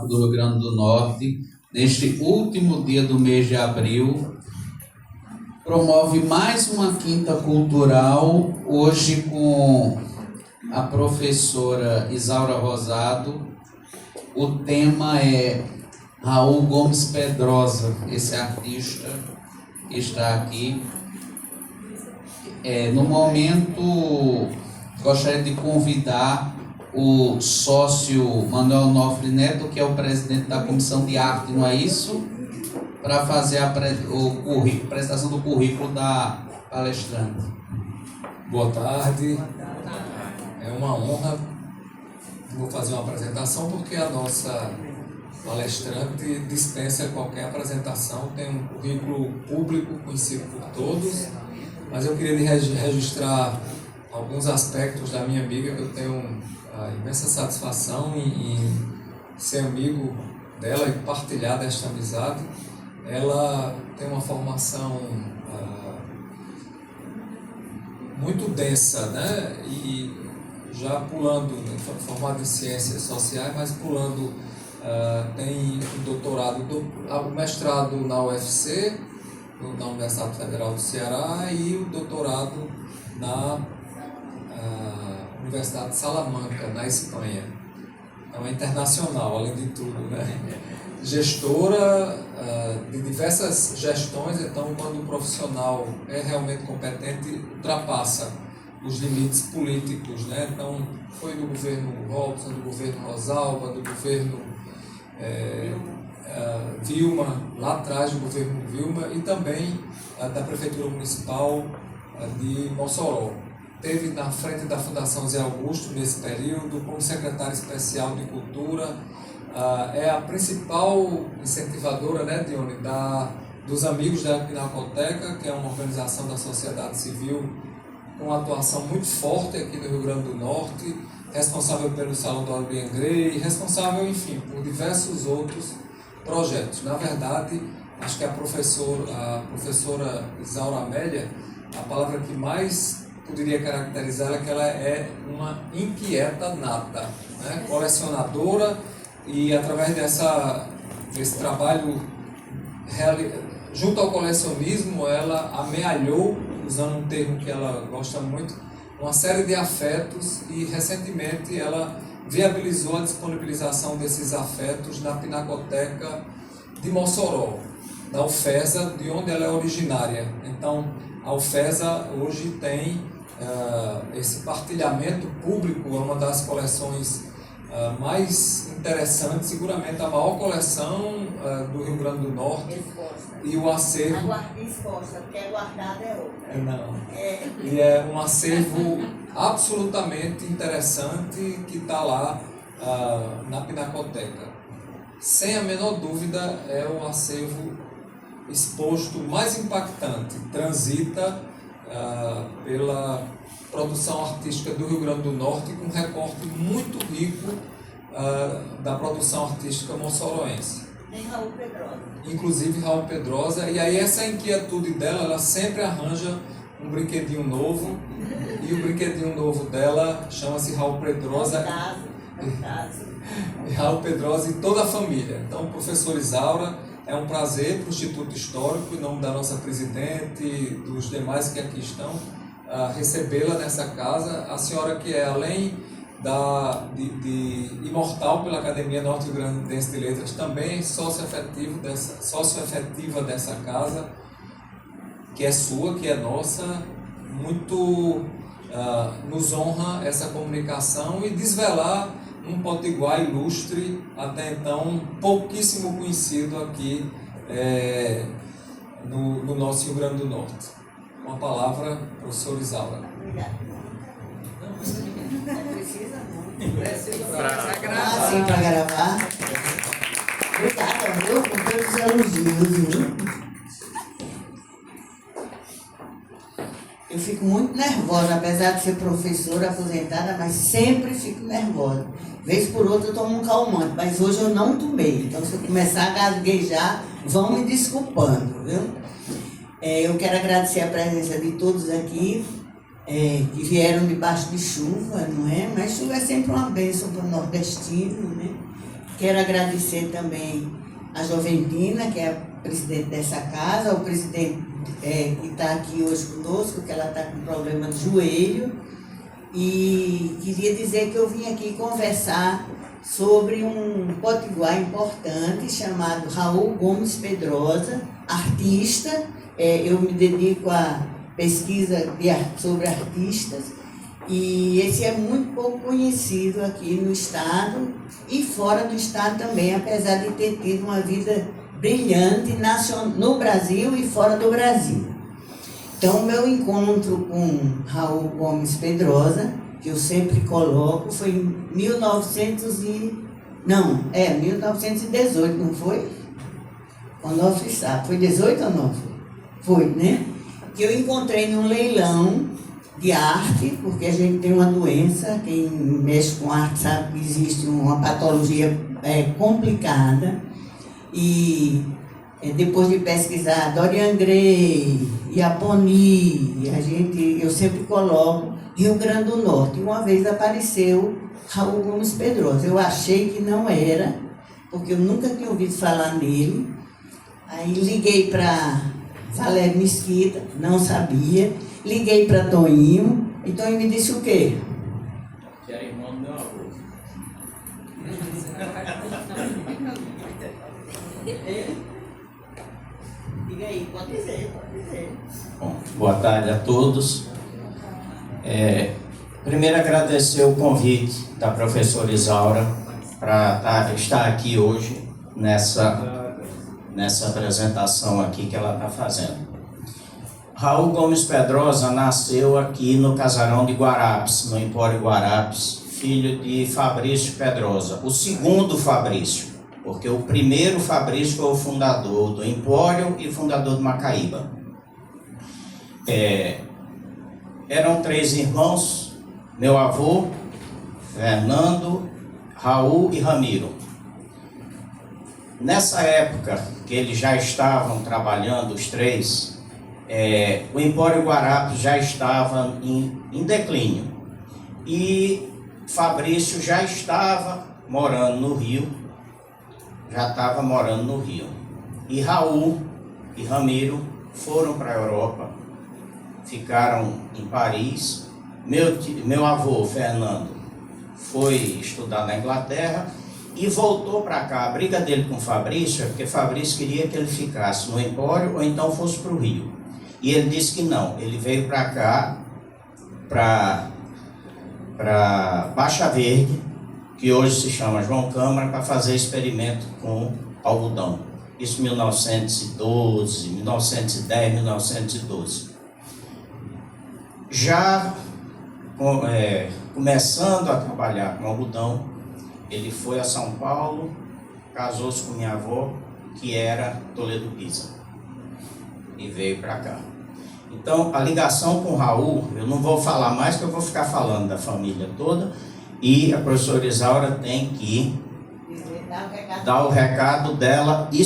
Geográfico do Rio Grande do Norte, neste último dia do mês de abril, promove mais uma quinta cultural, hoje com a professora Isaura Rosado. O tema é Raul Gomes Pedrosa, esse artista que está aqui. No momento, gostaria de convidar o sócio Manuel Onofre Neto, que é o presidente da Comissão de Arte, não é isso? Para fazer a apresentação do currículo da palestrante. Boa tarde. É uma honra. Vou fazer uma apresentação porque a nossa palestrante dispensa qualquer apresentação, tem um currículo público conhecido por todos, mas eu queria registrar alguns aspectos da minha amiga, que eu tenho a imensa satisfação em ser amigo dela e partilhar desta amizade. Ela tem uma formação muito densa, né? E já pulando, formado em ciências sociais, mas pulando, tem o doutorado, o mestrado na UFC, na Universidade Federal do Ceará, e o doutorado na Universidade de Salamanca, na Espanha. Então é internacional, além de tudo, né? Gestora de diversas gestões, então quando o profissional é realmente competente, ultrapassa os limites políticos, né? Então foi do governo Robson, do governo Rosalba, do governo Vilma, lá atrás do governo Vilma, e também da Prefeitura Municipal de Mossoró. Esteve na frente da Fundação Zé Augusto nesse período, como secretária especial de Cultura. É a principal incentivadora, né, Dione, dos Amigos da Pinacoteca, que é uma organização da sociedade civil com uma atuação muito forte aqui no Rio Grande do Norte, responsável pelo Salão do Albion Grey, responsável, enfim, por diversos outros projetos. Na verdade, acho que a professora Isaura Amélia, a palavra que mais poderia caracterizá-la é que ela é uma inquieta nata, né? Colecionadora, e através desse trabalho junto ao colecionismo, ela amealhou, usando um termo que ela gosta muito, uma série de afetos, e recentemente ela viabilizou a disponibilização desses afetos na Pinacoteca de Mossoró, da UFESA, de onde ela é originária. Então, a UFESA hoje tem esse partilhamento público, é uma das coleções mais interessantes, seguramente a maior coleção do Rio Grande do Norte. E o acervo... Exposta, porque é guardada é outra. Não. E é um acervo absolutamente interessante que está lá na Pinacoteca. Sem a menor dúvida, é o acervo exposto mais impactante. Transita pela produção artística do Rio Grande do Norte, com um recorte muito rico da produção artística moçoroense. Tem Raul Pedrosa. Inclusive Raul Pedrosa, e aí essa inquietude dela, ela sempre arranja um brinquedinho novo, e o brinquedinho novo dela chama-se Raul Pedrosa. Raul Pedrosa e toda a família. Então, professor Isaura, é um prazer para o Instituto Histórico, em nome da nossa presidente e dos demais que aqui estão, recebê-la nessa casa. A senhora que é, além de imortal pela Academia Norte-Grandense de Letras, também sócio-efetiva dessa casa, que é sua, que é nossa. Muito nos honra essa comunicação e desvelar um potiguar ilustre, até então pouquíssimo conhecido aqui no nosso Rio Grande do Norte. Com a palavra, professor Isaura. Obrigada. Precisa Assim para gravar. Obrigada, viu? Com todos os elogios, viu? Eu fico muito nervosa, apesar de ser professora aposentada, mas sempre fico nervosa. Vez por outra eu tomo um calmante, mas hoje eu não tomei. Então, se eu começar a gaguejar, vão me desculpando, viu? Eu quero agradecer a presença de todos aqui, que vieram debaixo de chuva, não é? Mas chuva é sempre uma bênção para o nordestino, né? Quero agradecer também a Joventina, que é a presidente dessa casa, ao presidente que está aqui hoje conosco, que ela está com problema de joelho. E queria dizer que eu vim aqui conversar sobre um potiguar importante chamado Raul Gomes Pedrosa, artista. Eu me dedico à pesquisa sobre artistas e esse é muito pouco conhecido aqui no estado e fora do estado também, apesar de ter tido uma vida brilhante no Brasil e fora do Brasil. Então, o meu encontro com Raul Gomes Pedrosa, que eu sempre coloco, foi em 1918, não foi? O nosso estado, foi 18 ou não? Foi, né? Que eu encontrei num leilão de arte, porque a gente tem uma doença, quem mexe com arte sabe que existe uma patologia complicada. E depois de pesquisar Dorian Gray, Iaponi, eu sempre coloco Rio Grande do Norte. Uma vez apareceu Raul Gomes Pedrosa. Eu achei que não era, porque eu nunca tinha ouvido falar nele. Aí liguei para Valério Mesquita, não sabia. Liguei para Toninho, e Toninho me disse o quê? Que era irmão do meu avô. Diga aí, pode dizer. Bom, boa tarde a todos. Primeiro agradecer o convite da professora Isaura para estar aqui hoje nessa apresentação aqui que ela está fazendo. Raul Gomes Pedrosa nasceu aqui no casarão de Guarapes, no Empório Guarapes, filho de Fabrício Pedrosa, o segundo Fabrício, porque o primeiro Fabrício foi o fundador do Empório e fundador de Macaíba. Eram 3 irmãos, meu avô, Fernando, Raul e Ramiro. Nessa época que eles já estavam trabalhando, os 3, o Empório Guarapes já estava em declínio. E Fabrício já estava morando no Rio, E Raul e Ramiro foram para a Europa, ficaram em Paris. Meu avô, Fernando, foi estudar na Inglaterra e voltou para cá. A briga dele com Fabrício é porque Fabrício queria que ele ficasse no Empório ou então fosse para o Rio. E ele disse que não, ele veio para cá, para Baixa Verde, que hoje se chama João Câmara, para fazer experimento com algodão. Isso em 1912, 1910, 1912. Já começando a trabalhar com algodão, ele foi a São Paulo, casou-se com minha avó, que era Toledo Pisa, e veio para cá. Então, a ligação com o Raul, eu não vou falar mais, porque eu vou ficar falando da família toda, e a professora Isaura tem que dar o recado dela e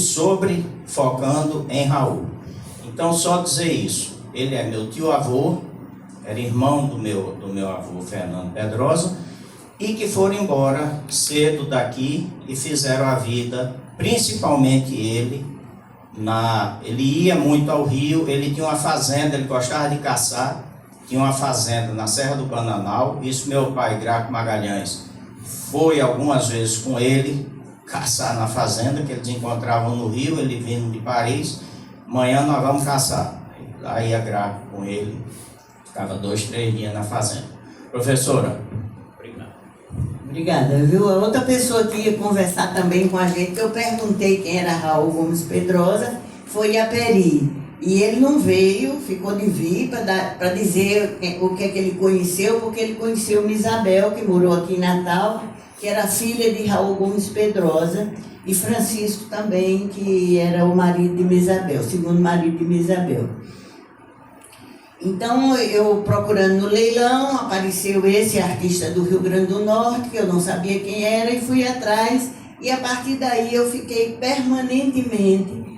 focando em Raul. Então, só dizer isso, ele é meu tio-avô, era irmão do meu avô Fernando Pedrosa, e que foram embora cedo daqui e fizeram a vida, principalmente ele ia muito ao Rio, ele tinha uma fazenda, ele gostava de caçar, tinha uma fazenda na Serra do Bananal. Isso meu pai, Graco Magalhães, foi algumas vezes com ele caçar na fazenda, que eles encontravam no Rio, ele vindo de Paris, amanhã nós vamos caçar. Lá ia Graco com ele, ficava 2, 3 dias na fazenda. Professora, obrigado. Obrigada, viu? A outra pessoa que ia conversar também com a gente, que eu perguntei quem era Raul Gomes Pedrosa, foi Iaperi. E ele não veio, ficou de vir para dizer o que é que ele conheceu, porque ele conheceu Miss Isabel, que morou aqui em Natal, que era filha de Raul Gomes Pedrosa, e Francisco também, que era o marido de Miss Isabel, o segundo marido de Miss Isabel. Então, eu procurando no leilão, apareceu esse artista do Rio Grande do Norte, que eu não sabia quem era, e fui atrás, e a partir daí eu fiquei permanentemente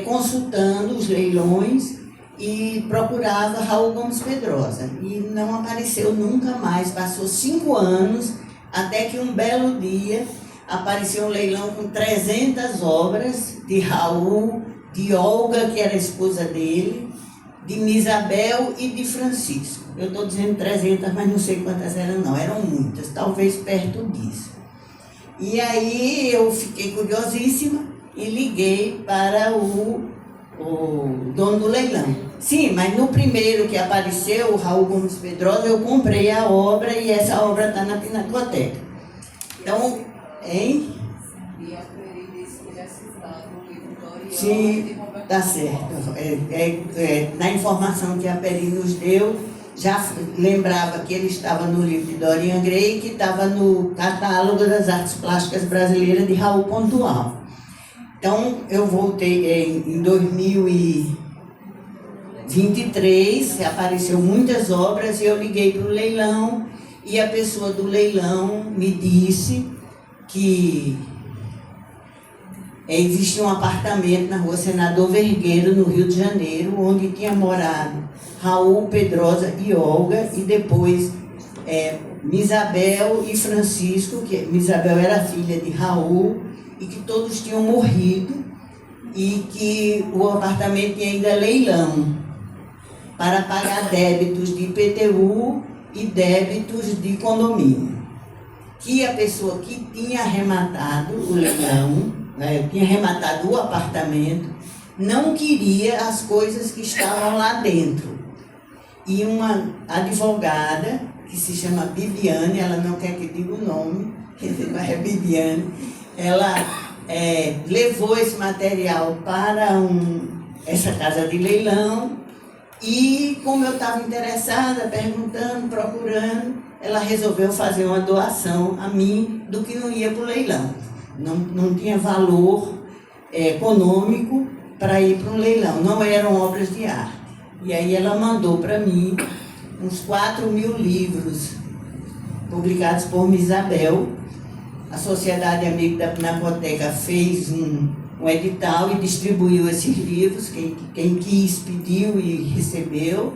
consultando os leilões e procurava Raul Gomes Pedrosa. E não apareceu nunca mais, passou 5 anos, até que um belo dia apareceu um leilão com 300 obras de Raul, de Olga, que era a esposa dele, de Misabel e de Francisco. Eu estou dizendo 300, mas não sei quantas eram não, eram muitas, talvez perto disso. E aí eu fiquei curiosíssima e liguei para o dono do leilão. Sim, mas no primeiro que apareceu, o Raul Gomes Pedrosa, eu comprei a obra e essa obra está na Pinacoteca. Então, hein? Sim, tá certo. Na informação que a Peri nos deu, já lembrava que ele estava no livro de Dorian Gray, que estava no catálogo das artes plásticas brasileiras de Raul Pontual. Então, eu voltei em 2023, apareceu muitas obras e eu liguei para o leilão e a pessoa do leilão me disse que existia um apartamento na rua Senador Vergueiro, no Rio de Janeiro, onde tinha morado Raul Pedrosa e Olga, e depois Misabel e Francisco, que Misabel era filha de Raul, e que todos tinham morrido, e que o apartamento tinha ainda leilão para pagar débitos de IPTU e débitos de condomínio. Que a pessoa que tinha arrematado o leilão, tinha arrematado o apartamento, não queria as coisas que estavam lá dentro. E uma advogada, que se chama Bibiane, ela não quer que diga o nome, mas é Bibiane, ela levou esse material para essa casa de leilão e, como eu estava interessada, perguntando, procurando, ela resolveu fazer uma doação a mim do que não ia para o leilão. Não tinha valor econômico para ir para um leilão, não eram obras de arte. E aí ela mandou para mim uns 4.000 livros publicados por Misabel. A Sociedade Amiga da Pinacoteca fez um edital e distribuiu esses livros, quem quis pediu e recebeu.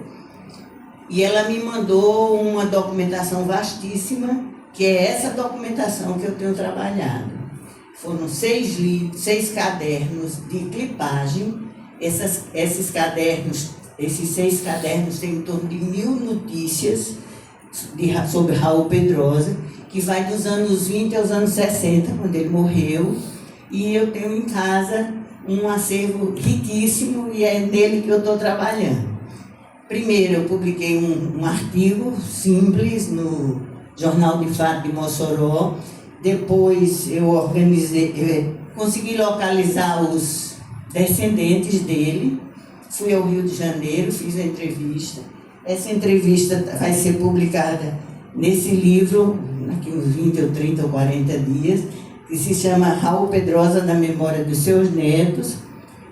E ela me mandou uma documentação vastíssima, que é essa documentação que eu tenho trabalhado. Foram 6 cadernos de clipagem. Esses cadernos, esses 6 cadernos têm em torno de 1.000 notícias sobre Raul Pedrosa, que vai dos anos 20 aos anos 60, quando ele morreu. E eu tenho em casa um acervo riquíssimo e é nele que eu estou trabalhando. Primeiro, eu publiquei um artigo simples no Jornal de Fato de Mossoró. Depois eu consegui localizar os descendentes dele. Fui ao Rio de Janeiro, fiz a entrevista. Essa entrevista vai ser publicada nesse livro, daqui uns 20 ou 30 ou 40 dias, que se chama Raul Pedrosa na Memória dos Seus Netos.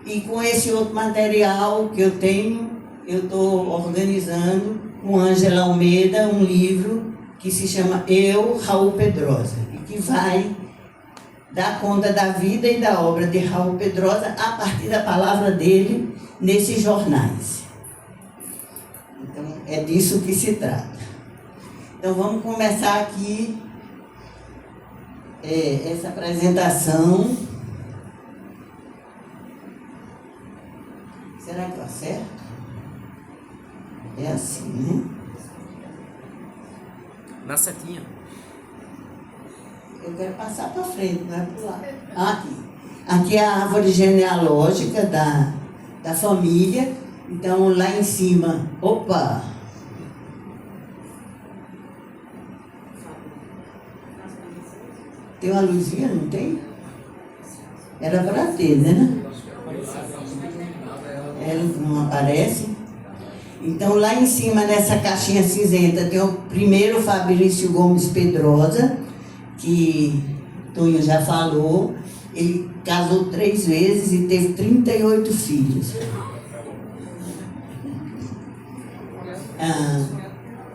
E com esse outro material que eu tenho, eu estou organizando com Ângela Almeida um livro que se chama Eu, Raul Pedrosa, e que vai dar conta da vida e da obra de Raul Pedrosa a partir da palavra dele nesses jornais. Então, é disso que se trata. Então, vamos começar aqui essa apresentação. Será que eu acerto? É assim, né? Na setinha. Eu quero passar para frente, não é para o lado. Aqui. Aqui é a árvore genealógica da família. Então, lá em cima... Opa! Tem uma luzinha, não tem? Era para ter, né? Ela não aparece. Então, lá em cima, nessa caixinha cinzenta, tem o primeiro Fabrício Gomes Pedrosa, que Tonho já falou. Ele casou 3 vezes e teve 38 filhos.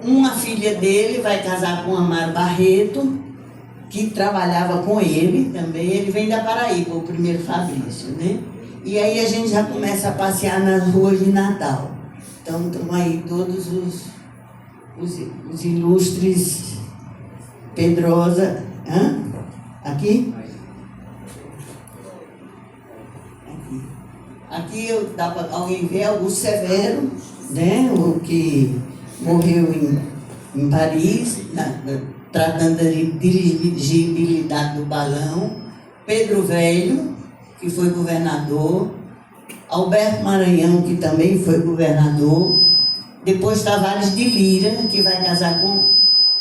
Uma filha dele vai casar com Amaro Barreto, que trabalhava com ele também. Ele vem da Paraíba, o primeiro Fabrício, né? E aí a gente já começa a passear nas ruas de Natal. Então, estão aí todos os ilustres Pedrosa. Aqui? Aqui dá para alguém ver Augusto Severo, né? O que morreu em Paris, tratando da dirigibilidade do balão. Pedro Velho, que foi governador. Alberto Maranhão, que também foi governador. Depois Tavares de Lira, que vai casar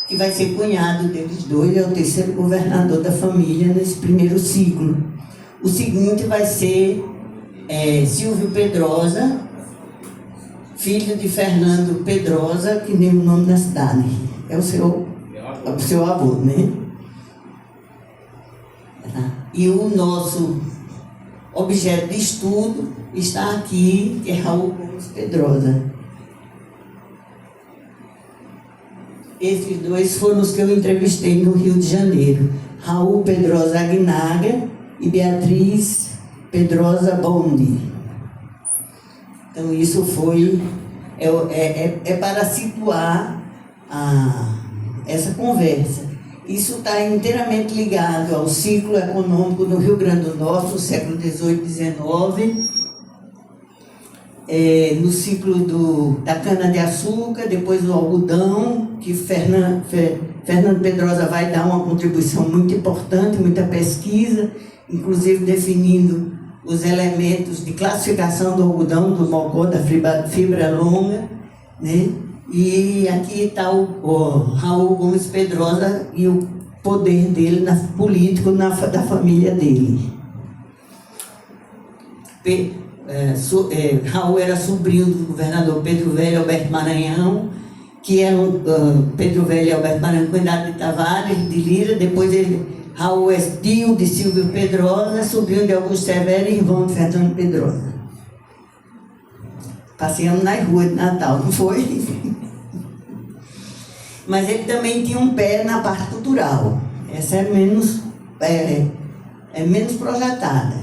que vai ser cunhado deles dois, é o terceiro governador da família nesse primeiro ciclo. O seguinte vai ser Silvio Pedrosa, filho de Fernando Pedrosa, que nem o nome da cidade. É o seu avô, né? E o nosso objeto de estudo está aqui, que é Raul Gomes Pedrosa. Esses dois foram os que eu entrevistei no Rio de Janeiro. Raul Pedrosa Aguinaga e Beatriz Pedrosa Bondi. Então isso foi... É para situar essa conversa. Isso está inteiramente ligado ao ciclo econômico do Rio Grande do Norte, no século XVIII e XIX, no ciclo da cana-de-açúcar, depois do algodão, que Fernando Pedrosa vai dar uma contribuição muito importante, muita pesquisa, inclusive definindo os elementos de classificação do algodão, do mocó, da fibra longa, né? E aqui está o Raul Gomes Pedrosa e o poder dele político da família dele. Raul era sobrinho do governador Pedro Velho e Alberto Maranhão, que eram Pedro Velho e Alberto Maranhão, cunhado de Tavares de Lira. Depois Raul é tio de Silvio Pedrosa, sobrinho de Augusto Severo e irmão de Fernando Pedrosa. Passeamos nas ruas de Natal, não foi? Mas ele também tinha um pé na parte cultural. Essa é menos projetada.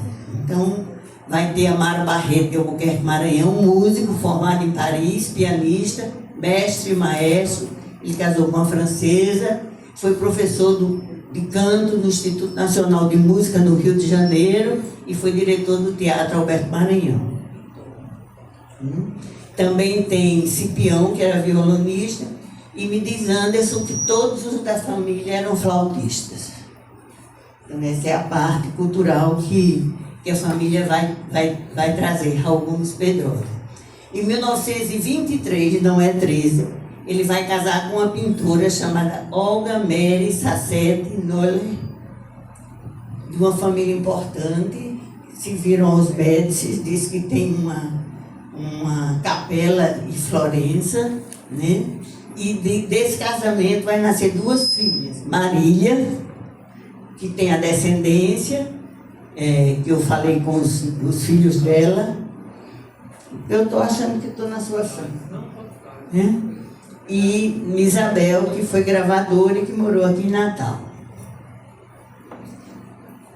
Então, vai ter Amaro Barreto de Albuquerque Maranhão, músico formado em Paris, pianista, mestre e maestro. Ele casou com uma francesa, foi professor de canto no Instituto Nacional de Música no Rio de Janeiro e foi diretor do Teatro Alberto Maranhão. Também tem Cipião, que era violonista, e me diz Anderson que todos os da família eram flautistas. Então essa é a parte cultural que a família vai trazer, Raul Gomes Pedrosa. Em 1923, não é 13, ele vai casar com uma pintora chamada Olga Mary Sassetti Noller, de uma família importante. Se viram aos Médicis, diz que tem uma capela em Florença, né? E desse casamento vai nascer duas filhas. Marília, que tem a descendência, que eu falei com os filhos dela. Eu estou achando que estou na sua frente. Né? E Isabel, que foi gravadora e que morou aqui em Natal.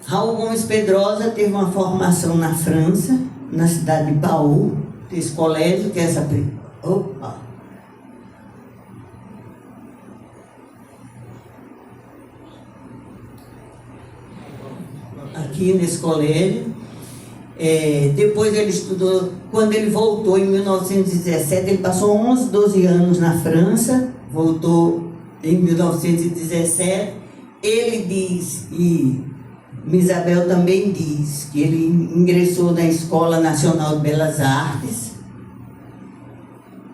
Raul Gomes Pedrosa teve uma formação na França, na cidade de Baú, esse colégio, que é essa... Opa! Aqui nesse colégio. Depois ele estudou, quando ele voltou em 1917, ele passou 11, 12 anos na França, voltou em 1917. Ele diz, e Isabel também diz, que ele ingressou na Escola Nacional de Belas Artes.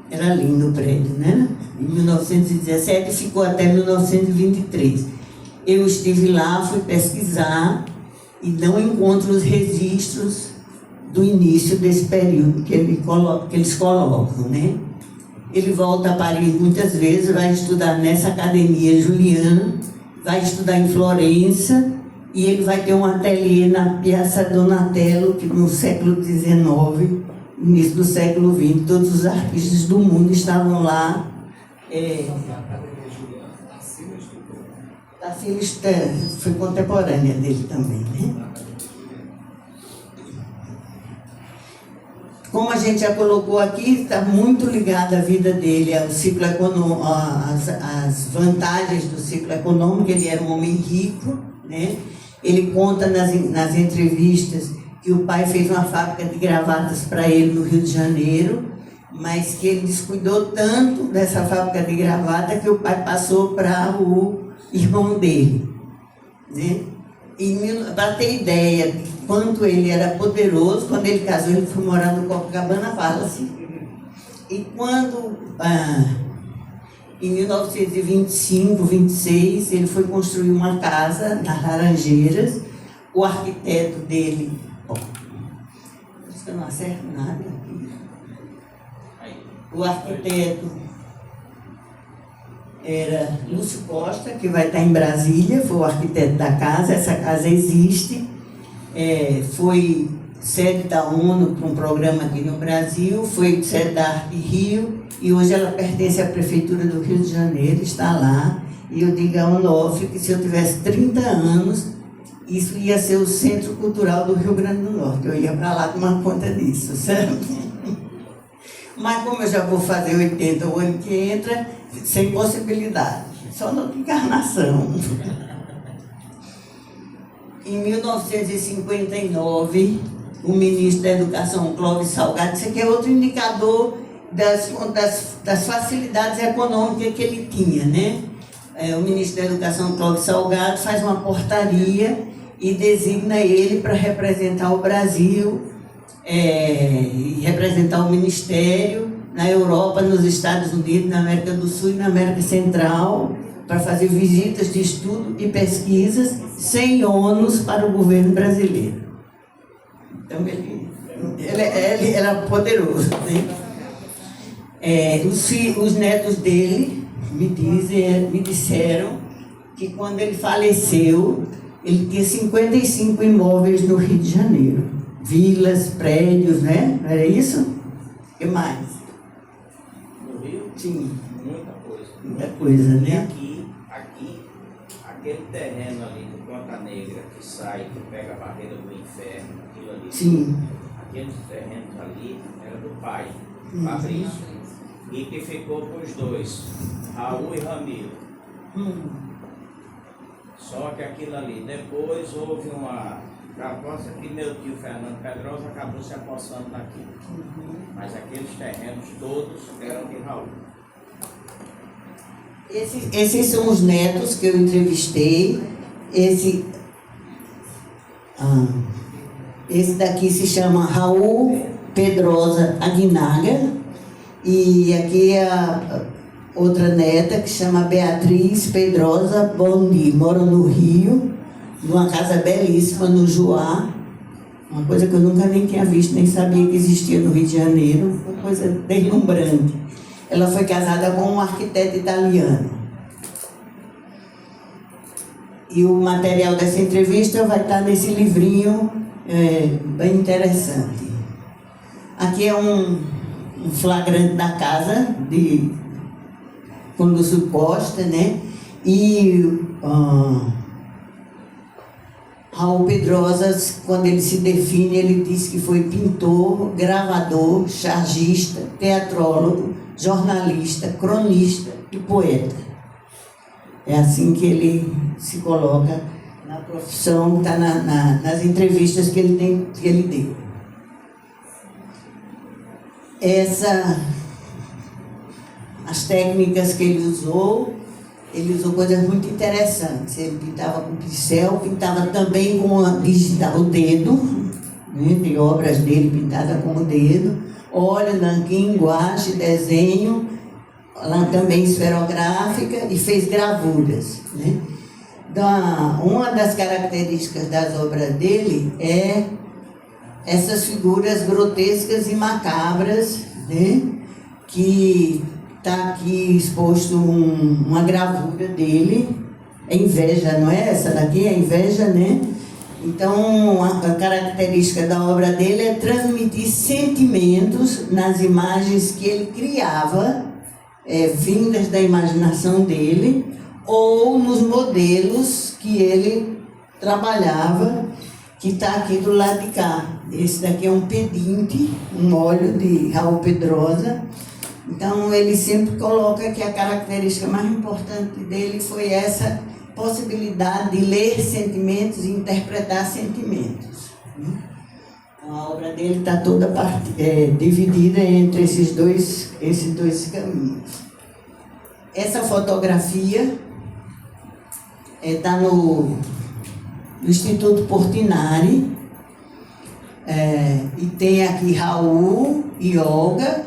Era lindo o prédio, né? Em 1917 e ficou até 1923. Eu estive lá, fui pesquisar e não encontro os registros do início desse período que eles colocam, né? Ele volta a Paris muitas vezes, vai estudar nessa academia Juliana, vai estudar em Florença e ele vai ter um ateliê na Piazza Donatello, que no século XIX, início do século XX, todos os artistas do mundo estavam lá. Tarsila foi contemporânea dele também, né? Como a gente já colocou aqui, está muito ligada a vida dele ao ciclo econômico, às vantagens do ciclo econômico. Ele era um homem rico, né? Ele conta nas entrevistas que o pai fez uma fábrica de gravatas para ele no Rio de Janeiro, mas que ele descuidou tanto dessa fábrica de gravata que o pai passou para o irmão dele, né? Para ter ideia de quanto ele era poderoso, quando ele casou, ele foi morar no Copacabana Palace. E quando, em 1925, 26, ele foi construir uma casa nas Laranjeiras, o arquiteto dele, acho que eu não acerto nada aqui, o arquiteto era Lúcio Costa, que vai estar em Brasília, foi o arquiteto da casa. Essa casa existe, foi sede da ONU para um programa aqui no Brasil, foi sede da Arte Rio, e hoje ela pertence à Prefeitura do Rio de Janeiro, está lá. E eu digo a Onofre que se eu tivesse 30 anos, isso ia ser o Centro Cultural do Rio Grande do Norte. Eu ia para lá tomar conta disso, certo? Mas como eu já vou fazer 80 o ano que entra, sem possibilidade, só na encarnação. Em 1959, o ministro da Educação, Clóvis Salgado, isso aqui é outro indicador das facilidades econômicas que ele tinha, né? O ministro da Educação, Clóvis Salgado, faz uma portaria e designa ele para representar o Brasil, e representar o Ministério na Europa, nos Estados Unidos, na América do Sul e na América Central, para fazer visitas de estudo e pesquisas sem ônus para o governo brasileiro. Então, ele era poderoso, né? Os netos dele me disseram que quando ele faleceu, ele tinha 55 imóveis no Rio de Janeiro. Vilas, prédios, né? Não era isso? O que mais? No Rio? Sim. Muita coisa. Muita coisa, E né? aqui, aquele terreno ali do Ponta Negra que sai, que pega a barreira do inferno, aquilo ali. Sim. Aqueles terrenos ali era do pai, Fabrício. E que ficou para os dois, Raul e Ramiro. Só que aquilo ali, depois houve uma proposta que meu tio Fernando Pedrosa acabou se apossando daquilo. Mas aqueles terrenos todos eram de Raul. Esses são os netos que eu entrevistei. Esse daqui se chama Raul Pedrosa Aguinaga. E aqui é a outra neta que chama Beatriz Pedrosa Bondi. Mora no Rio, numa casa belíssima no Juá. Uma coisa que eu nunca nem tinha visto, nem sabia que existia no Rio de Janeiro. Uma coisa deslumbrante. Ela foi casada com um arquiteto italiano. E o material dessa entrevista vai estar nesse livrinho bem interessante. Aqui é um flagrante da casa com Lúcio Costa, né? E Raul Pedrosa, quando ele se define, ele diz que foi pintor, gravador, chargista, teatrólogo, jornalista, cronista e poeta. É assim que ele se coloca na profissão, está nas entrevistas que ele deu. As técnicas que ele usou coisas muito interessantes. Ele pintava com pincel, pintava também com o dedo, né? Tem obras dele pintadas com o dedo, óleo, nanquim, guache, desenho, lá também esferográfica, e fez gravuras, né? Então, uma das características das obras dele é essas figuras grotescas e macabras, né? Que está aqui exposto uma gravura dele. É inveja, não é? Essa daqui é inveja, né? Então, a característica da obra dele é transmitir sentimentos nas imagens que ele criava, vindas da imaginação dele, ou nos modelos que ele trabalhava, que está aqui do lado de cá. Esse daqui é um pedinte, um óleo de Raul Pedrosa. Então, ele sempre coloca que a característica mais importante dele foi essa, possibilidade de ler sentimentos e interpretar sentimentos. Então, a obra dele está toda dividida entre esses dois caminhos. Essa fotografia está no Instituto Portinari, e tem aqui Raul e Olga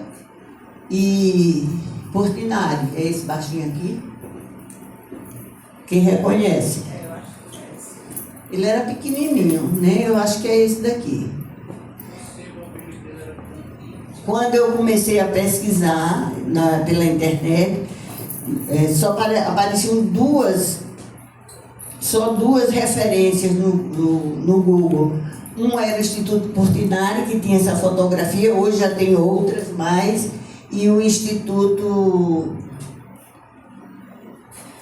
e Portinari. É esse baixinho aqui? Quem reconhece? Eu acho que é esse. Ele era pequenininho, né? Eu acho que é esse daqui. Quando eu comecei a pesquisar pela internet, só apareciam só duas referências no Google. Uma era o Instituto Portinari, que tinha essa fotografia, hoje já tem outras mais, e o Instituto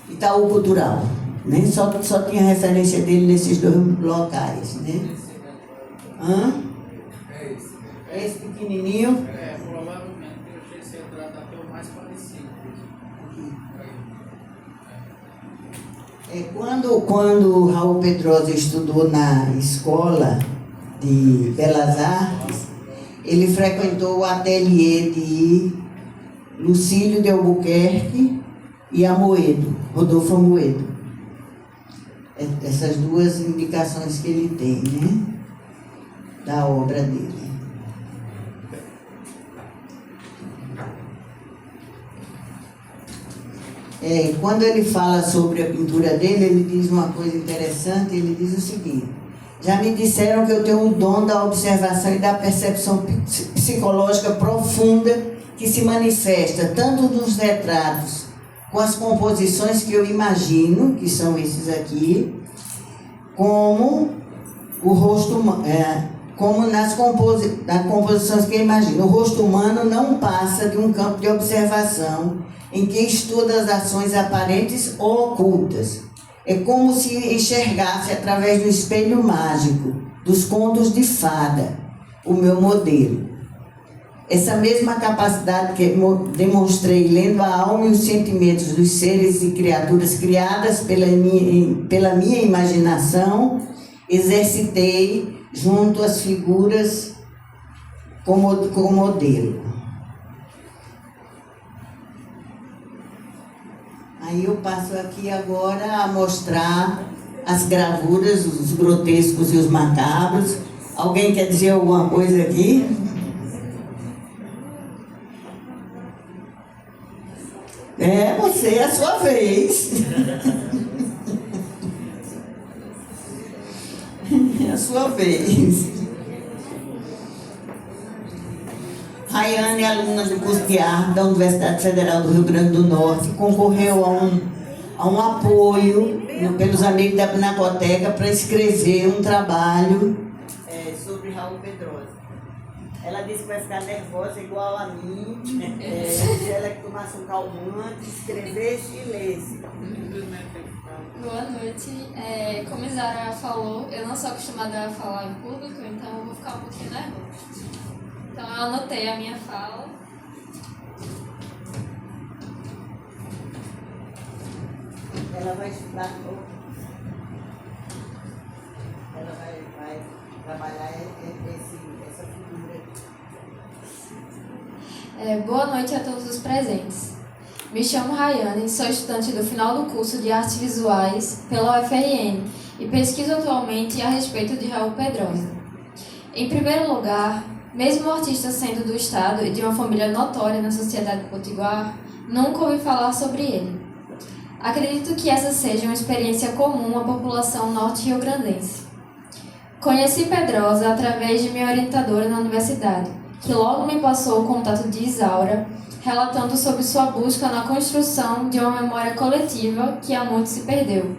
Itaú Cultural, né? Só tinha referência dele nesses dois locais, né? Hã? Esse pequenininho? Provavelmente eu achei esse retrato até o mais parecido. Quando o Raul Pedrosa estudou na escola de Belas Artes, ele frequentou o ateliê de Lucílio de Albuquerque e Amoedo, Rodolfo Amoedo. Essas duas indicações que ele tem, né? Da obra dele. Quando ele fala sobre a pintura dele, ele diz uma coisa interessante, ele diz o seguinte: já me disseram que eu tenho o dom da observação e da percepção psicológica profunda que se manifesta tanto nos retratos, com as composições que eu imagino, que são esses aqui, como o rosto, como nas composições que eu imagino. O rosto humano não passa de um campo de observação em que estuda as ações aparentes ou ocultas. É como se enxergasse através do espelho mágico dos contos de fada o meu modelo. Essa mesma capacidade que demonstrei lendo a alma e os sentimentos dos seres e criaturas criadas pela minha imaginação, exercitei junto às figuras com modelo. Aí eu passo aqui agora a mostrar as gravuras, os grotescos e os macabros. Alguém quer dizer alguma coisa aqui? Você é a sua vez. É a sua vez. Rayane, aluna do curso de arte da Universidade Federal do Rio Grande do Norte, concorreu a um apoio pelos amigos da Pinacoteca para escrever um trabalho sobre Raul Pedrosa. Ela disse que vai ficar nervosa igual a mim, se ela que tomasse um calmante, escrevesse e lesse. Boa noite. Como a Zara falou, eu não sou acostumada a falar em público, então eu vou ficar um pouquinho nervosa. Então eu anotei a minha fala. Ela vai estudar, ela vai trabalhar essa figura. Boa noite a todos os presentes. Me chamo Rayane, sou estudante do final do curso de Artes Visuais pela UFRN e pesquiso atualmente a respeito de Raul Pedrosa. Em primeiro lugar, mesmo o artista sendo do estado e de uma família notória na sociedade potiguar, nunca ouvi falar sobre ele. Acredito que essa seja uma experiência comum à população norte-riograndense. Conheci Pedrosa através de minha orientadora na universidade, que logo me passou o contato de Isaura, relatando sobre sua busca na construção de uma memória coletiva que há muito se perdeu.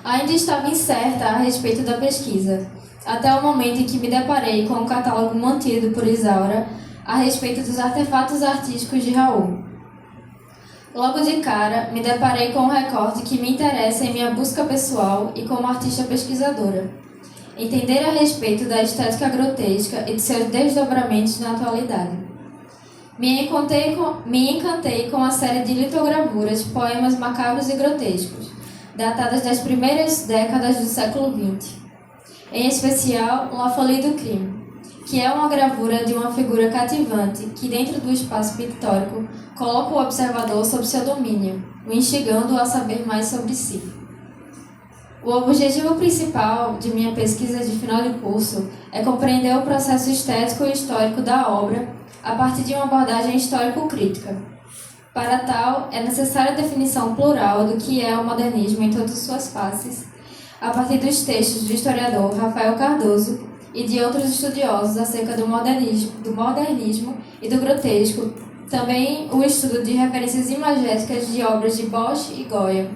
Ainda estava incerta a respeito da pesquisa, até o momento em que me deparei com o catálogo mantido por Isaura a respeito dos artefatos artísticos de Raul. Logo de cara, me deparei com um recorte que me interessa em minha busca pessoal e como artista pesquisadora. Entender a respeito da estética grotesca e de seus desdobramentos na atualidade. Me encantei com a série de litogravuras, poemas macabros e grotescos, datadas das primeiras décadas do século XX. Em especial, La Folie du Crime, que é uma gravura de uma figura cativante que, dentro do espaço pictórico, coloca o observador sob seu domínio, o instigando a saber mais sobre si. O objetivo principal de minha pesquisa de final de curso é compreender o processo estético e histórico da obra a partir de uma abordagem histórico-crítica. Para tal, é necessária a definição plural do que é o modernismo em todas suas faces, a partir dos textos do historiador Rafael Cardoso e de outros estudiosos acerca do modernismo e do grotesco, também o estudo de referências imagéticas de obras de Bosch e Goya,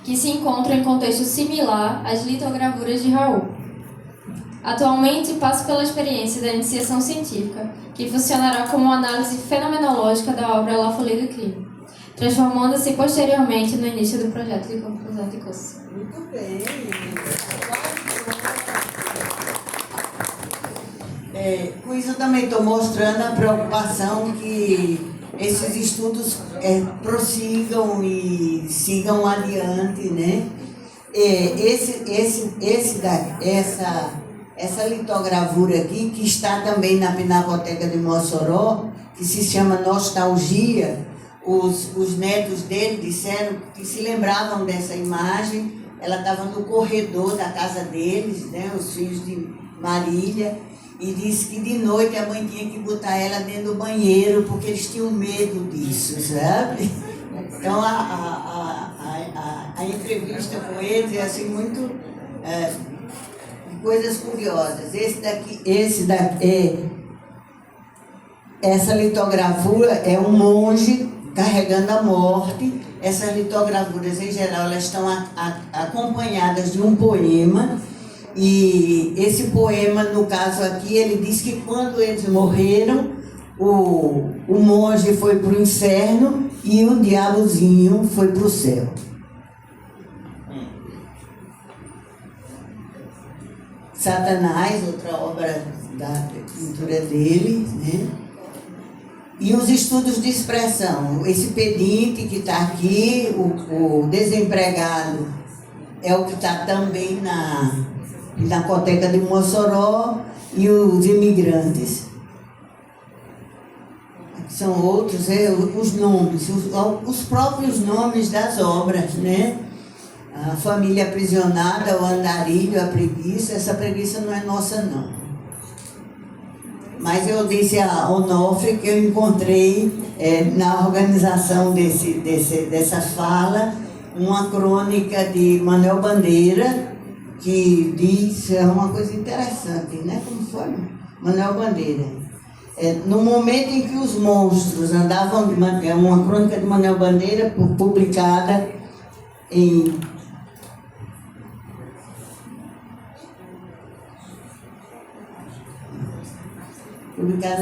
que se encontram em contexto similar às litogravuras de Raoult. Atualmente, passo pela experiência da iniciação científica, que funcionará como análise fenomenológica da obra La Folie du Crime, transformando-se posteriormente no início do projeto de conclusão de curso. Muito bem. Com isso eu também estou mostrando a preocupação que esses estudos prossigam e sigam adiante, né? Essa litogravura aqui, que está também na Pinacoteca de Mossoró, que se chama Nostalgia, os netos dele disseram que se lembravam dessa imagem. Ela estava no corredor da casa deles, né, os filhos de Marília, e disse que de noite a mãe tinha que botar ela dentro do banheiro porque eles tinham medo disso, sabe? Então a entrevista com eles é assim muito coisas curiosas. Essa litogravura é um monge carregando a morte. Essas litogravuras, em geral, elas estão acompanhadas de um poema. E esse poema, no caso aqui, ele diz que quando eles morreram, o monge foi para o inferno e o diabozinho foi para o céu. Satanás, outra obra da pintura dele, né? E os estudos de expressão. Esse pedinte que está aqui, o desempregado, é o que está também na Pinacoteca de Mossoró, e os imigrantes. São outros, os nomes, os próprios nomes das obras, né? A família aprisionada, o andarilho, a preguiça. Essa preguiça não é nossa, não. Mas eu disse a Onofre que eu encontrei na organização dessa fala uma crônica de Manuel Bandeira, que diz uma coisa interessante, né? Como foi? Manuel Bandeira. No momento em que os monstros andavam, é uma crônica de Manuel Bandeira publicada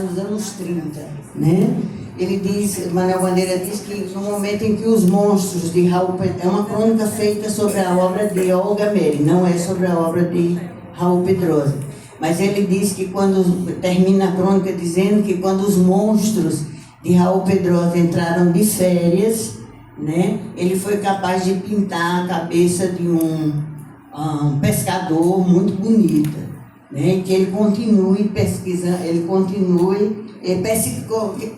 nos anos 30, né? Ele diz, Manuel Bandeira diz que no momento em que os monstros de Raul Pedrosa, é uma crônica feita sobre a obra de Olga Meri, não é sobre a obra de Raul Pedrosa, mas ele diz que quando termina a crônica dizendo que quando os monstros de Raul Pedrosa entraram de férias, né, ele foi capaz de pintar a cabeça de um pescador muito bonita, né, que ele continue pesquisando,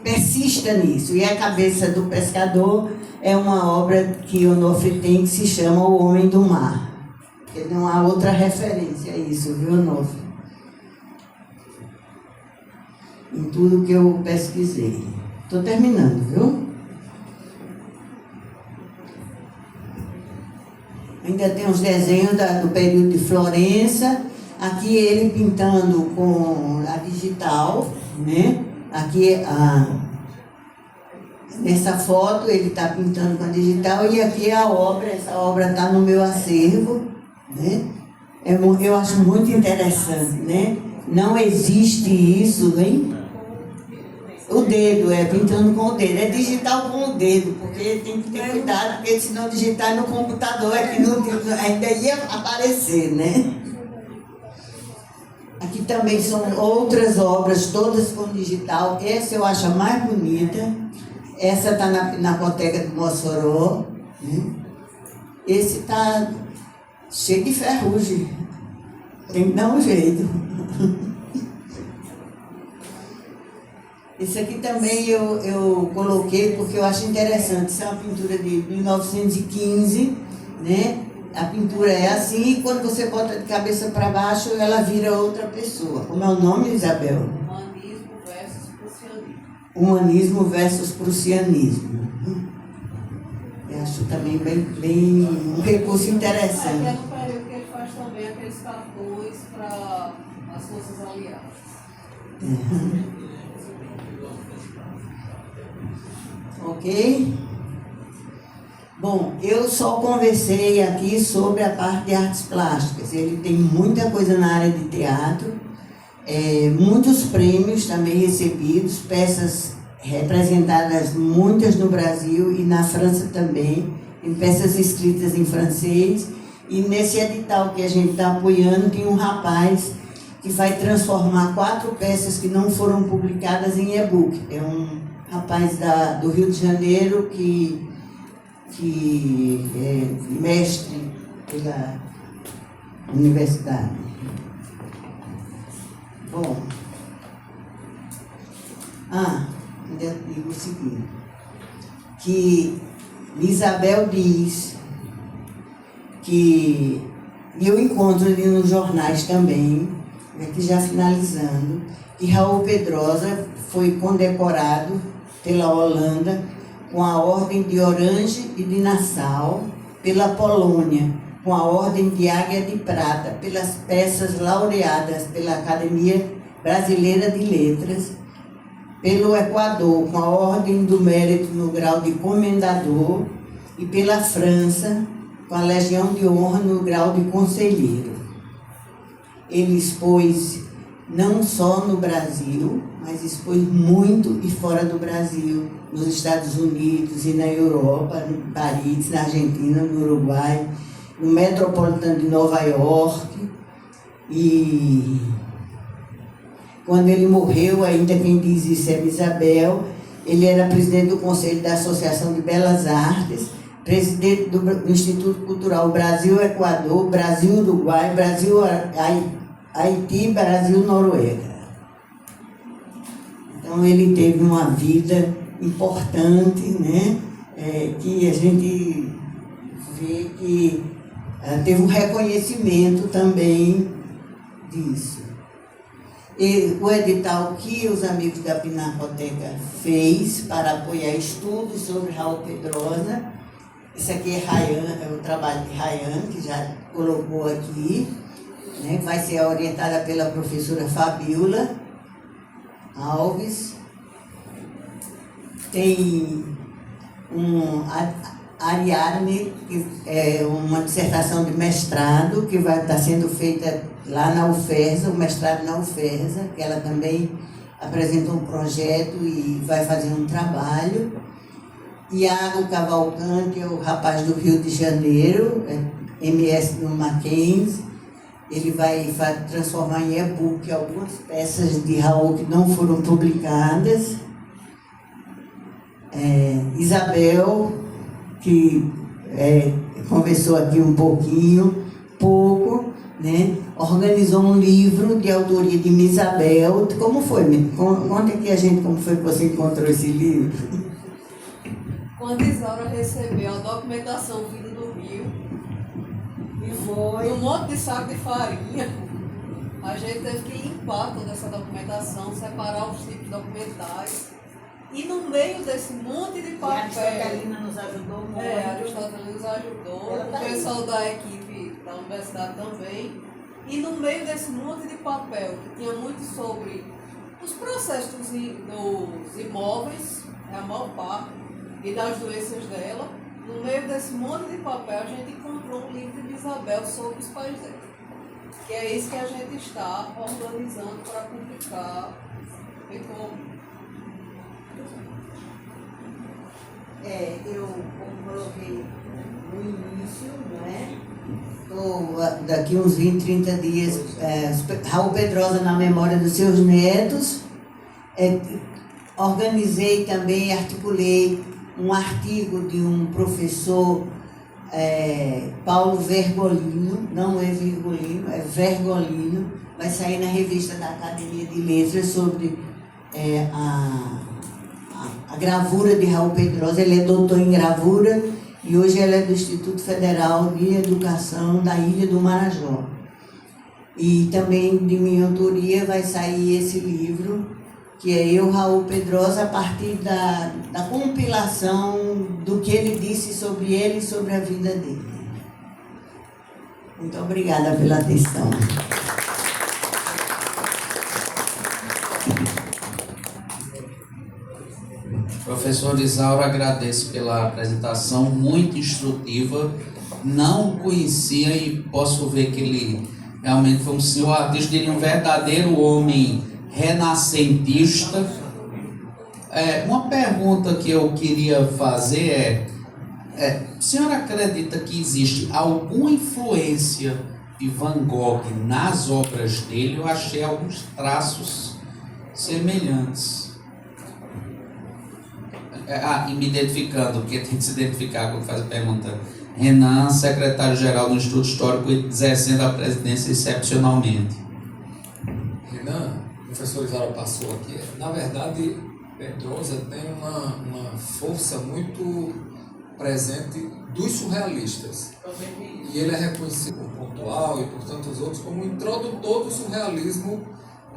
persista nisso. E a cabeça do pescador é uma obra que Onofre tem, que se chama O Homem do Mar. Porque não há outra referência a isso, viu, Onofre? Em tudo que eu pesquisei. Estou terminando, viu? Ainda tem os desenhos do período de Florença. Aqui ele pintando com a digital, né? Aqui, nessa foto, ele está pintando com a digital, e aqui a obra, essa obra está no meu acervo, né? Eu acho muito interessante, né? Não existe isso, hein? O dedo, pintando com o dedo, é digital com o dedo, porque tem que ter cuidado, porque se não digitar no computador, que não, ainda ia aparecer, né? Aqui também são outras obras, todas com digital. Essa eu acho a mais bonita. Essa está na Pinacoteca de Mossoró, né? esse tá cheio de ferrugem. Tem que dar um jeito. Esse aqui também eu coloquei porque eu acho interessante. Isso é uma pintura de 1915, né? A pintura é assim e quando você bota de cabeça para baixo, ela vira outra pessoa. Como é o nome, Isabel? Humanismo versus prussianismo. Humanismo versus prussianismo. Eu acho também bem um recurso Aqui é interessante. no período que ele faz também aqueles cartões para as forças aliadas. Ok? Bom, eu só conversei aqui sobre a parte de artes plásticas. Ele tem muita coisa na área de teatro, muitos prêmios também recebidos, peças representadas muitas no Brasil e na França também, em peças escritas em francês. E nesse edital que a gente está apoiando, tem um rapaz que vai transformar 4 peças que não foram publicadas em e-book. É um rapaz do Rio de Janeiro que é mestre pela universidade. Bom, ainda digo o seguinte, que Isabel diz que, e eu encontro ali nos jornais também, aqui já finalizando, que Raul Pedrosa foi condecorado pela Holanda com a Ordem de Orange e de Nassau, pela Polônia com a Ordem de Águia de Prata, pelas peças laureadas pela Academia Brasileira de Letras, pelo Equador com a Ordem do Mérito no grau de Comendador e pela França com a Legião de Honra no grau de Conselheiro. Ele expôs não só no Brasil, mas expôs muito e fora do Brasil, nos Estados Unidos e na Europa, em Paris, na Argentina, no Uruguai, no Metropolitano de Nova York. E quando ele morreu, ainda quem diz isso é Isabel, ele era presidente do Conselho da Associação de Belas Artes, presidente do Instituto Cultural Brasil-Equador, Brasil-Uruguai, Brasil-Haiti, Brasil-Noruega. Então ele teve uma vida importante, né? Que a gente vê que teve um reconhecimento também disso. E o edital que os amigos da Pinacoteca fez para apoiar estudos sobre Raul Pedrosa, esse aqui é Rayan, é o trabalho de Rayan, que já colocou aqui, né? Vai ser orientada pela professora Fabiola Alves. Tem Ariadne, que é uma dissertação de mestrado que vai estar sendo feita lá na UFERSA, o mestrado na UFERSA, que ela também apresentou um projeto e vai fazer um trabalho. Iago Cavalcante, o rapaz do Rio de Janeiro, MS no Mackenzie, ele vai transformar em e-book algumas peças de Raul que não foram publicadas. Isabel, que conversou aqui um pouco, né? Organizou um livro de autoria de Isabel. Como foi? Conta aqui a gente como foi que você encontrou esse livro. Quando Isaura recebeu a documentação vinda do Rio, E foi. um monte de saco de farinha, a gente teve que limpar toda essa documentação, separar os tipos documentais. E no meio desse monte de E a papel, Aristotelina nos ajudou muito. a Aristóteles nos ajudou, Ela o tá aí. pessoal da equipe da universidade também. E no meio desse monte de papel, que tinha muito sobre os processos dos imóveis, a maior parte, e das doenças dela, no meio desse monte de papel, a gente encontrou um livro de Isabel sobre os pais dela. Que é isso que a gente está organizando para publicar. Eu coloquei no início, não é? Daqui uns 20, 30 dias, Raul Pedrosa na memória dos seus netos. Organizei também, articulei um artigo de um professor Paulo Vergolino, não é Virgolino, é Vergolino, vai sair na revista da Academia de Letras sobre a gravura de Raul Pedrosa. Ele é doutor em gravura e hoje ele é do Instituto Federal de Educação da Ilha do Marajó. E também de minha autoria vai sair esse livro, que é Eu, Raul Pedrosa, a partir da compilação do que ele disse sobre ele e sobre a vida dele. Muito obrigada pela atenção. Professor Isaura, agradeço pela apresentação, muito instrutiva. Não conhecia e posso ver que ele realmente foi um senhor artista, ele é um verdadeiro homem renascentista. Uma pergunta que eu queria fazer a senhora acredita que existe alguma influência de Van Gogh nas obras dele? Eu achei alguns traços semelhantes. E me identificando, porque tem que se identificar quando faz a pergunta. Renan, secretário-geral do Instituto Histórico, exercendo a presidência excepcionalmente. Renan, o professor Isaura passou aqui. Na verdade, Pedrosa tem uma força muito presente dos surrealistas. E ele é reconhecido por Pontual e por tantos outros como o introdutor do surrealismo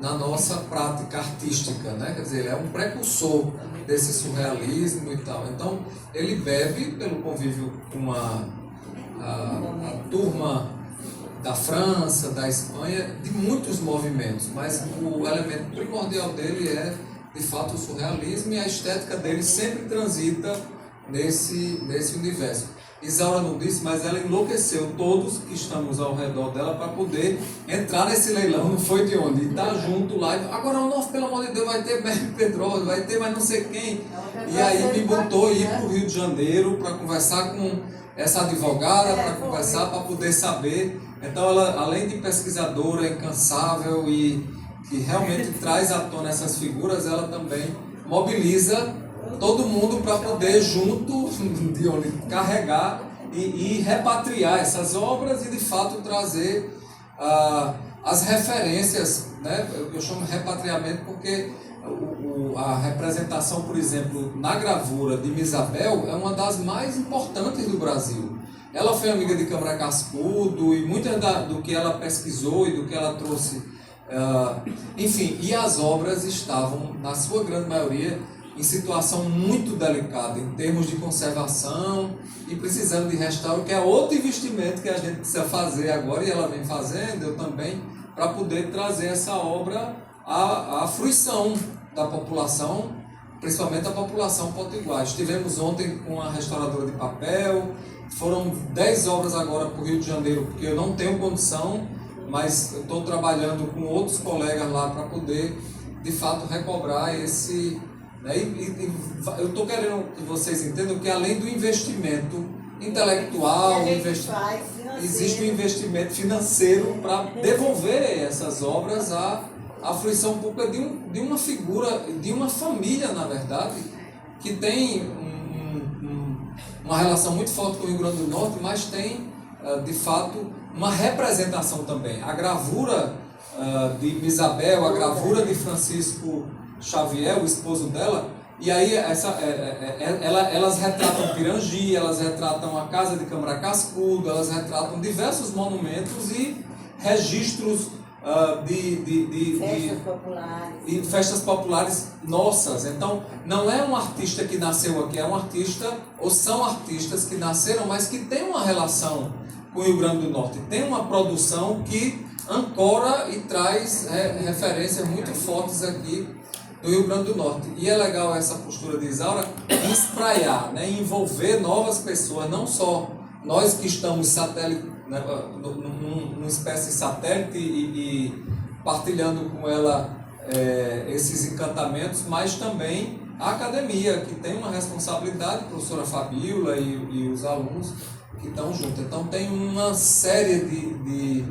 na nossa prática artística, né? Quer dizer, ele é um precursor desse surrealismo e tal. Então, ele bebe pelo convívio com a turma da França, da Espanha, de muitos movimentos, mas o elemento primordial dele é, de fato, o surrealismo, e a estética dele sempre transita nesse universo. Isaura não disse, mas ela enlouqueceu todos que estamos ao redor dela para poder entrar nesse leilão, não foi de onde, e tá junto lá. Agora, nossa, pelo amor de Deus, vai ter Mary Pedrosa, vai ter mais não sei quem. E aí me botou ir para o Rio de Janeiro para conversar com essa advogada, para conversar, para poder saber. Então, ela, além de pesquisadora incansável e que realmente traz à tona essas figuras, ela também mobiliza todo mundo para poder junto de onde carregar e repatriar essas obras e de fato trazer as referências, né? Eu chamo de repatriamento porque a representação, por exemplo, na gravura de Isabel é uma das mais importantes do Brasil. Ela foi amiga de Câmara Cascudo e muito do que ela pesquisou e do que ela trouxe, enfim, e as obras estavam, na sua grande maioria, em situação muito delicada em termos de conservação e precisando de restauro, que é outro investimento que a gente precisa fazer agora, e ela vem fazendo, eu também, para poder trazer essa obra à fruição da população, principalmente a população potiguar. Estivemos ontem com a restauradora de papel, foram 10 obras agora para o Rio de Janeiro, porque eu não tenho condição, mas eu estou trabalhando com outros colegas lá para poder, de fato, recobrar esse... eu estou querendo que vocês entendam que além do investimento intelectual, existe um investimento financeiro para devolver essas obras à fruição pública de uma figura, de uma família, na verdade, que tem uma relação muito forte com o Rio Grande do Norte, mas tem, de fato, uma representação também. A gravura de Isabel, a gravura de Francisco Xavier, o esposo dela, e aí elas retratam Pirangi, elas retratam a casa de Câmara Cascudo, elas retratam diversos monumentos e registros de festas populares nossas. Então, não é um artista que nasceu aqui, é um artista, ou são artistas que nasceram, mas que tem uma relação com o Rio Grande do Norte, tem uma produção que ancora e traz referências muito fortes aqui do Rio Grande do Norte. E é legal essa postura de Isaura espraiar, né, envolver novas pessoas, não só nós que estamos satélite, né, numa espécie de satélite e partilhando com ela esses encantamentos, mas também a academia, que tem uma responsabilidade, a professora Fabíola e os alunos que estão juntos. Então tem uma série de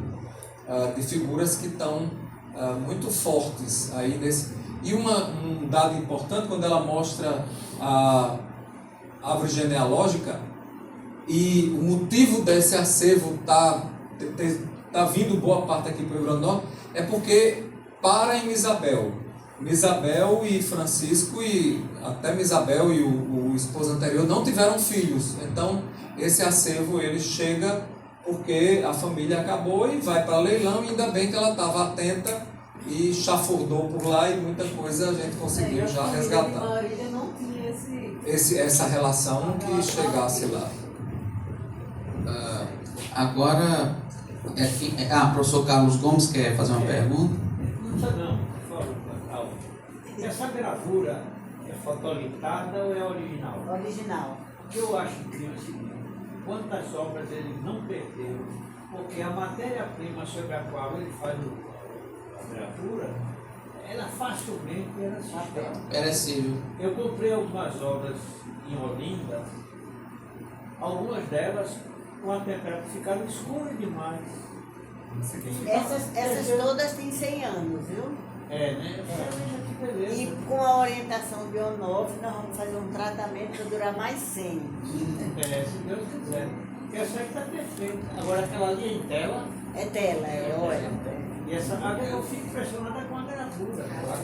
figuras que estão muito fortes aí nesse... E um dado importante, quando ela mostra a árvore genealógica, e o motivo desse acervo tá vindo boa parte aqui para o Rio Grande do Norte, é porque para em Misabel e Francisco, e até Misabel e o esposo anterior não tiveram filhos. Então esse acervo ele chega porque a família acabou e vai para leilão, e ainda bem que ela estava atenta e chafurdou por lá, e muita coisa a gente conseguiu já resgatar. A maioria não tinha esse... Essa relação que chegasse lá. Agora, professor Carlos Gomes quer fazer uma pergunta? Não, por favor, calma. Essa gravura é fotolitada ou é original? Original. O que eu acho que é o seguinte: quantas obras ele não perdeu, porque a matéria-prima sobre a qual ele faz a gravura, ela facilmente era sistema. Perecível. Eu comprei algumas obras em Olinda, algumas delas com a temperatura ficaram escuras demais. Essas todas têm 100 anos, viu? É, né? Eu falei, que beleza. E com a orientação de Onofre, nós vamos fazer um tratamento para durar mais 100. Se Deus quiser. Porque essa aí está perfeita. Agora aquela ali é em tela. É tela, é óleo. E essa água eu fico impressionada com a gravura. A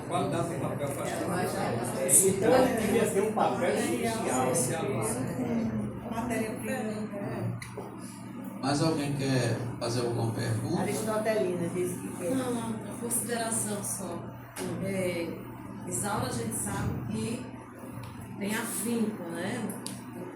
qualidade do papel faz Então ele devia ter um papel especial. Mais alguém quer fazer alguma pergunta? Aristotelina disse que quer. Não, uma consideração só. Isaura, a gente sabe que tem afinco, né?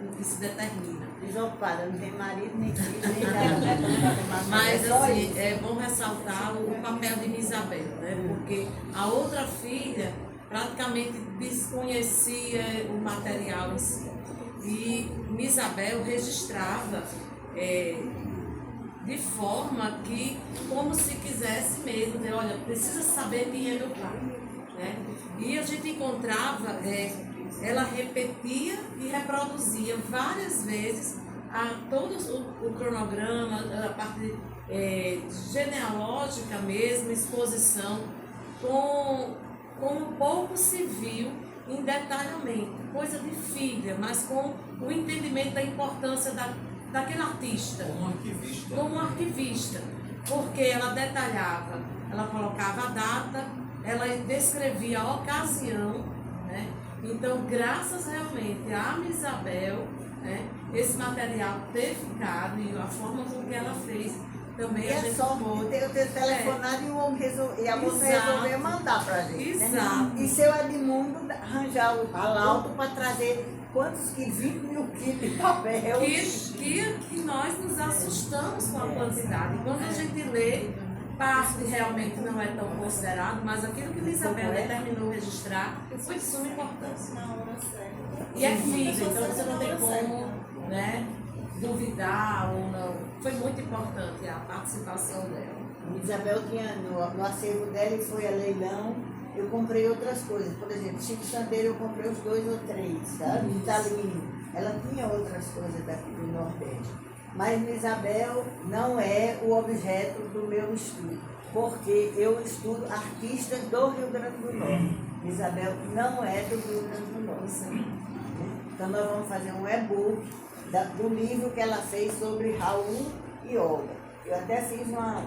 O que se determina. Desocupada, não tem marido, nem filho, nem nada. Mas, assim, é bom ressaltar o papel de Misabel, né? Porque a outra filha praticamente desconhecia o material em si. E Misabel registrava de forma que, como se quisesse mesmo, né? Olha, precisa saber quem é meu pai, né? E a gente encontrava, ela repetia e reproduzia várias vezes todo o cronograma, a parte genealógica mesmo, exposição, como pouco se viu em detalhamento, coisa de filha, mas com o entendimento da importância daquele artista. Como arquivista. Porque ela detalhava, ela colocava a data, ela descrevia a ocasião, né? Então, graças realmente a Misabel, né, esse material ter ficado e a forma com que ela fez também. E é só eu ter telefonado e a moça resolveu mandar pra gente. Exato. Né? E seu Edmundo arranjar o laudo para trazer quantos quilos, 20 mil quilos de papel. Que nós nos assustamos com a quantidade. Quando a gente lê, parte realmente não é tão considerado, mas aquilo que Isabel determinou registrar foi de suma importância. E é filho, então você não tem como, né, duvidar ou não. Foi muito importante a participação dela. Isabel tinha no acervo dela, e foi a leilão. Eu comprei outras coisas, por exemplo, Chico Santeiro eu comprei uns 2 ou 3, sabe? Italino. Ela tinha outras coisas daqui do Nordeste. Mas Isabel não é o objeto do meu estudo, porque eu estudo artistas do Rio Grande do Norte. Isabel não é do Rio Grande do Norte. Então nós vamos fazer um e-book do livro que ela fez sobre Raul e Olga. Eu até fiz uma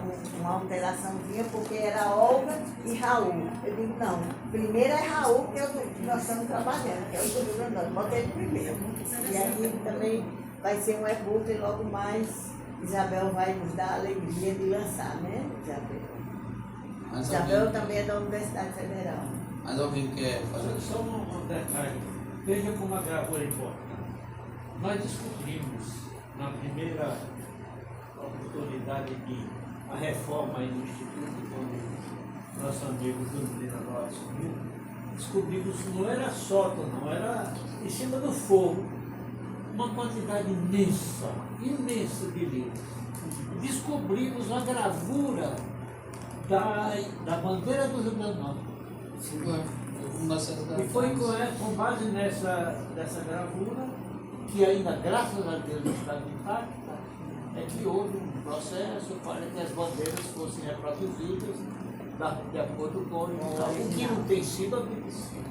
alteraçãozinha, porque era Olga e Raul. Eu digo, não, primeiro é Raul, que é o que nós estamos trabalhando, que é o do Rio Grande do Norte. Botei ele primeiro. E aí também vai ser um e-book e logo mais Isabel vai nos dar a alegria de lançar, né, Isabel? Isabel também é da Universidade Federal. Mas alguém quer fazer? Só um detalhe. Veja como a gravura é importante. Nós descobrimos na primeira oportunidade de a reforma aí do Instituto, quando nosso amigo Júlio Nova assumiu, descobrimos que não era sótão, não, era em cima do fogo. Uma quantidade imensa de livros. Descobrimos a gravura da bandeira do Rio Grande do Norte. E foi com base nessa gravura, que ainda, graças a Deus, está intacta, é que houve um processo para que as bandeiras fossem reproduzidas de acordo com o que não tem sido obedecido.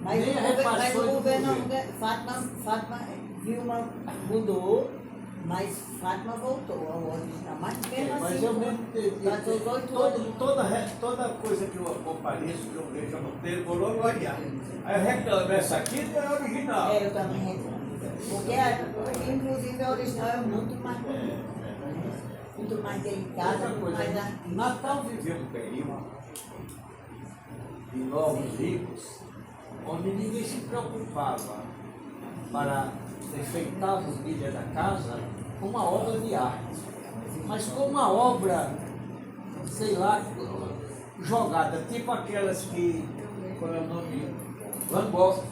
Mas o governo Fátima Vilma mudou, mas Fátima voltou ao original. Mas mesmo assim, Mas eu mesmo faz uns 8 anos. toda coisa que eu compareço, que eu vejo no dele, vou logo olhar. Aí eu reclamo, essa aqui não é original. Eu também reclamo. Porque, inclusive, a original é muito mais bonita, né? Muito mais delicada, Outra muito coisa, mais artística. Natal viveu um período de novos ricos, onde ninguém se preocupava para enfeitar a mobília da casa com uma obra de arte, mas com uma obra, sei lá, jogada, tipo aquelas que, qual é o nome? Van Gogh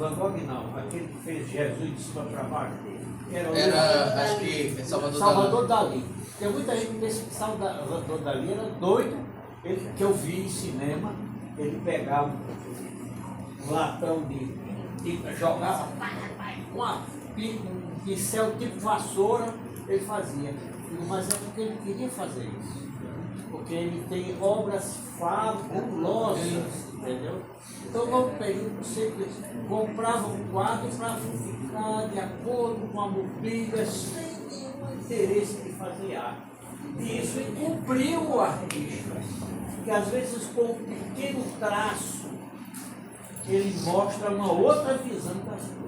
não, aquele que fez Jesus de cima para baixo. Era, acho que Salvador Dalí. Tem muita gente que pensa que Salvador Dalí era doido, que eu vi em cinema, ele pegava um latão de jogava um pincel tipo vassoura, ele fazia. Mas é porque ele queria fazer isso. Porque ele tem obras fabulosas, entendeu? Então, no período, você comprava um quadro para ficar de acordo com a mobília, sem nenhum interesse de fazer arte. E isso encobriu o artista, que às vezes com um pequeno traço, ele mostra uma outra visão das coisas.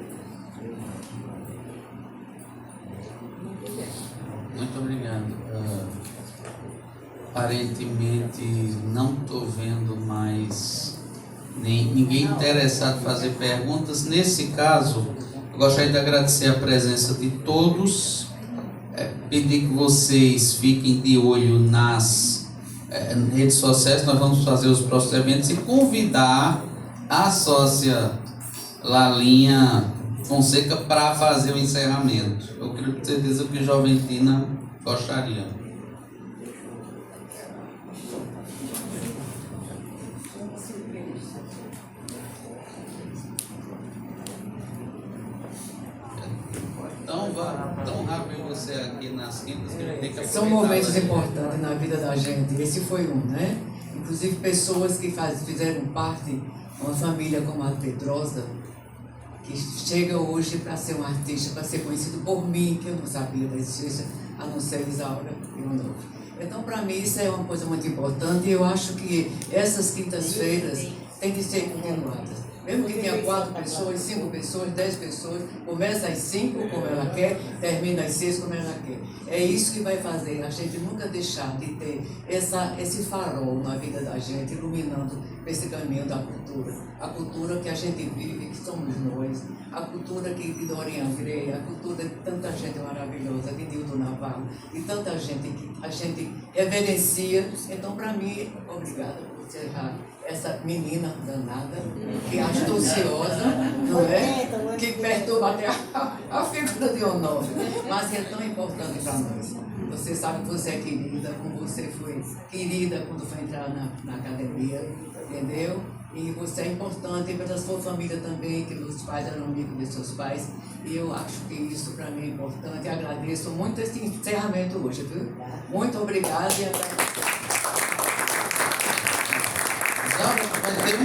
Muito obrigado. Aparentemente não estou vendo mais ninguém interessado em fazer perguntas. Nesse caso, eu gostaria de agradecer a presença de todos, pedir que vocês fiquem de olho nas redes sociais. Nós vamos fazer os próximos eventos e convidar a sócia Lalinha Fonseca para fazer o encerramento. Eu quero ter certeza que Joventina gostaria. Então, vá tão rápido você aqui nas quintas que a gente tem que aproveitar. São momentos importantes na vida da gente. Esse foi um, né? Inclusive pessoas que fizeram parte, uma família como a Pedrosa, que chega hoje para ser um artista, para ser conhecido por mim, que eu não sabia da existência, a não ser Isaura e o novo. Então, para mim, isso é uma coisa muito importante e eu acho que essas quintas-feiras têm que ser continuadas. Mesmo que tenha 4 pessoas, 5 pessoas, 10 pessoas, começa às 5 como ela quer, termina às 6 como ela quer. É isso que vai fazer a gente nunca deixar de ter esse farol na vida da gente, iluminando esse caminho da cultura. A cultura que a gente vive, que somos nós, a cultura de Dorian Gray, a cultura de tanta gente maravilhosa, de Nilton Navarro, e tanta gente que a gente reverencia. Então, para mim, obrigada por encerrar essa menina danada, que é astuciosa, não é? Que perturba até a figura de Onofre, mas que é tão importante para nós. Você sabe que você é querida, como você foi querida quando foi entrar na academia, entendeu? E você é importante para a sua família também, que os pais eram amigos de seus pais. E eu acho que isso para mim é importante. Eu agradeço muito esse encerramento hoje, viu? Muito obrigada e até Vai ter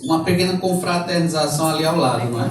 uma pequena confraternização ali ao lado, não é?